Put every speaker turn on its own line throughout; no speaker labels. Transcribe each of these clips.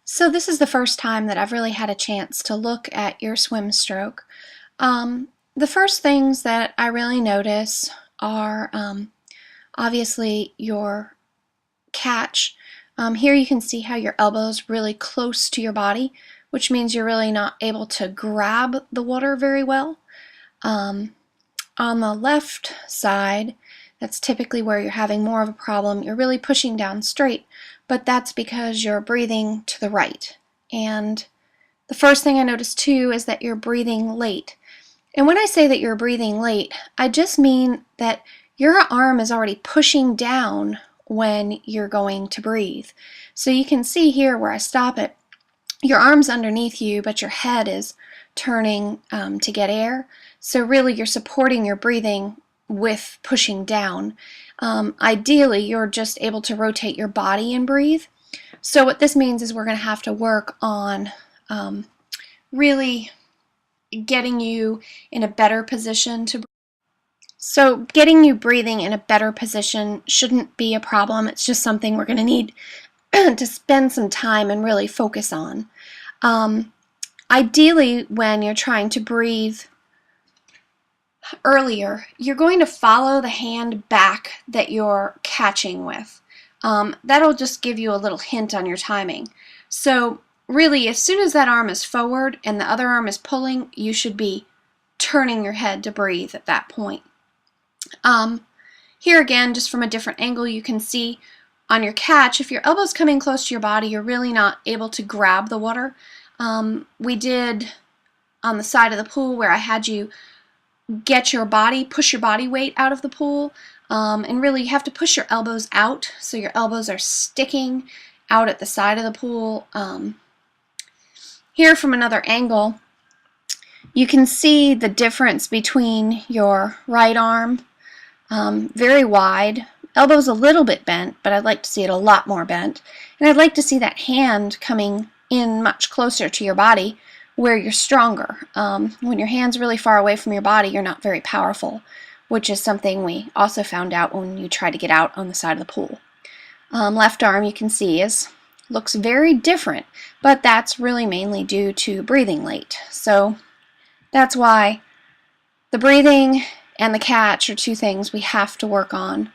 So this is the first time that I've really had a chance to look at your swim stroke. The first things that I really notice are obviously your catch. Here you can see how your elbow is really close to your body, which means you're really not able to grab the water very well. Um, on the left side, that's typically where you're having more of a problem. You're really pushing down straight, but that's because you're breathing to the right. And the first thing I noticed too is that you're breathing late. And when I say that you're breathing late, I just mean that your arm is already pushing down when you're going to breathe. So you can see here where I stop it, your arm's underneath you, but your head is turning to get air. So really you're supporting your breathing with pushing down. Ideally, you're just able to rotate your body and breathe. So what this means is we're going to have to work on really getting you in a better position to breathe. So getting you breathing in a better position shouldn't be a problem. It's just something we're going to need to spend some time and really focus on. Ideally, when you're trying to breathe earlier, you're going to follow the hand back that you're catching with. That'll just give you a little hint on your timing. So really, as soon as that arm is forward and the other arm is pulling, you should be turning your head to breathe at that point. Here again, just from a different angle, you can see on your catch, if your elbow's coming close to your body, you're really not able to grab the water. We did on the side of the pool where I had you get your body, push your body weight out of the pool, and really you have to push your elbows out so your elbows are sticking out at the side of the pool. Here from another angle, you can see the difference between your right arm, very wide, elbow's a little bit bent, but I'd like to see it a lot more bent, and I'd like to see that hand coming in much closer to your body where you're stronger. When your hand's really far away from your body, you're not very powerful, which is something we also found out when you try to get out on the side of the pool. Left arm, you can see, looks very different, but that's really mainly due to breathing late. So that's why the breathing and the catch are two things we have to work on.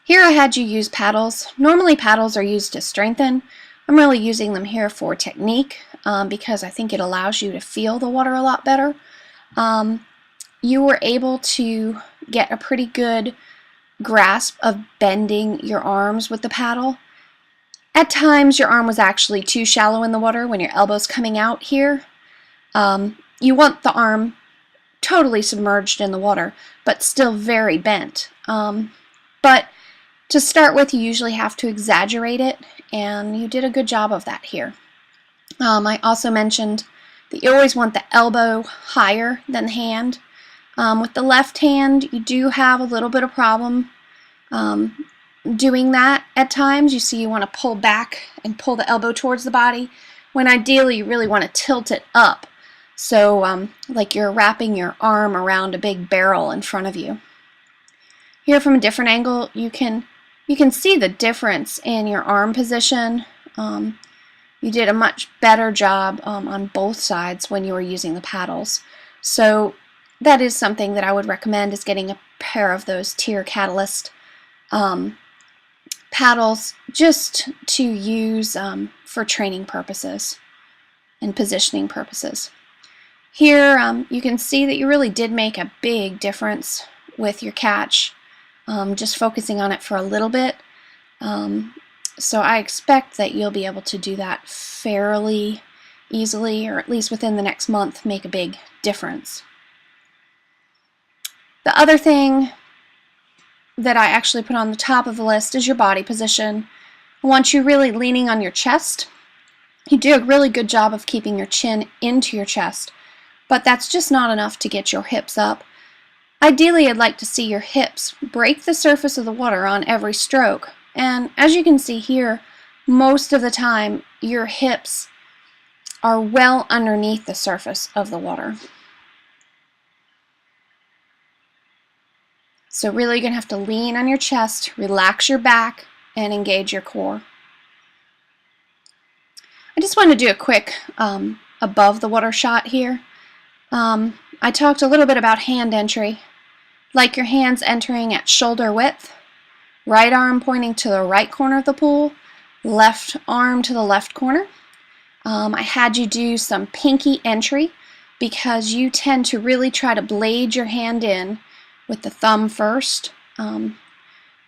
Here I had you use paddles. Normally paddles are used to strengthen. I'm really using them here for technique because I think it allows you to feel the water a lot better. You were able to get a pretty good grasp of bending your arms with the paddle. At times your arm was actually too shallow in the water when your elbow's coming out here. You want the arm totally submerged in the water, but still very bent. But to start with, you usually have to exaggerate it, and you did a good job of that here. I also mentioned that you always want the elbow higher than the hand. With the left hand, you do have a little bit of problem doing that at times. You see you want to pull back and pull the elbow towards the body, when ideally you really want to tilt it up. So like you're wrapping your arm around a big barrel in front of you. Here from a different angle, you can see the difference in your arm position. You did a much better job on both sides when you were using the paddles. So that is something that I would recommend, is getting a pair of those TYR Catalyst paddles just to use for training purposes and positioning purposes. Here you can see that you really did make a big difference with your catch, just focusing on it for a little bit. So I expect that you'll be able to do that fairly easily, or at least within the next month, make a big difference. The other thing that I actually put on the top of the list is your body position. I want you really leaning on your chest. You do a really good job of keeping your chin into your chest, but that's just not enough to get your hips up. Ideally, I'd like to see your hips break the surface of the water on every stroke. And as you can see here, most of the time your hips are well underneath the surface of the water. So really you're going to have to lean on your chest, relax your back, and engage your core. I just want to do a quick above the water shot here. I talked a little bit about hand entry, like your hands entering at shoulder width, right arm pointing to the right corner of the pool, left arm to the left corner. I had you do some pinky entry because you tend to really try to blade your hand in with the thumb first,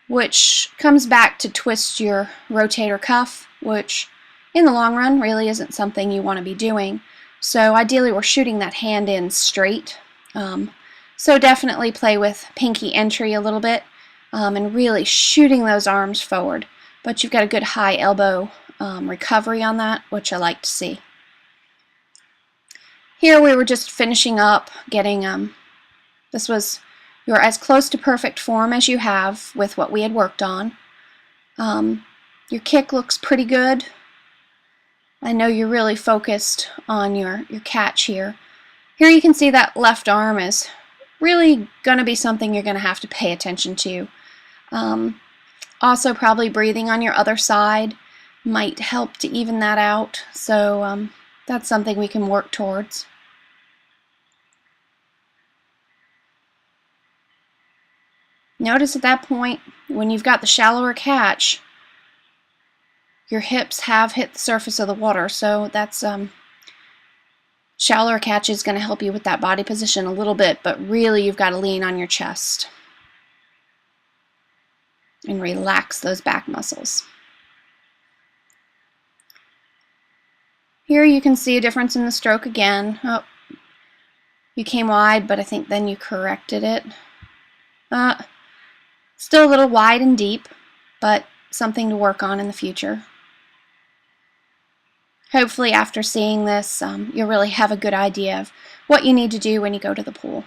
which comes back to twist your rotator cuff, which in the long run really isn't something you want to be doing. So ideally we're shooting that hand in straight. So definitely play with pinky entry a little bit and really shooting those arms forward. But you've got a good high elbow recovery on that, which I like to see. Here we were just finishing up getting, you're as close to perfect form as you have with what we had worked on. Your kick looks pretty good. I know you're really focused on your catch here. Here you can see that left arm is really going to be something you're going to have to pay attention to. Also probably breathing on your other side might help to even that out, so that's something we can work towards. Notice at that point, when you've got the shallower catch, your hips have hit the surface of the water, so that's shallower catch is going to help you with that body position a little bit, but really you've got to lean on your chest and relax those back muscles. Here you can see a difference in the stroke again. Oh, you came wide, but I think then you corrected it. Still a little wide and deep, but something to work on in the future. Hopefully after seeing this, you'll really have a good idea of what you need to do when you go to the pool.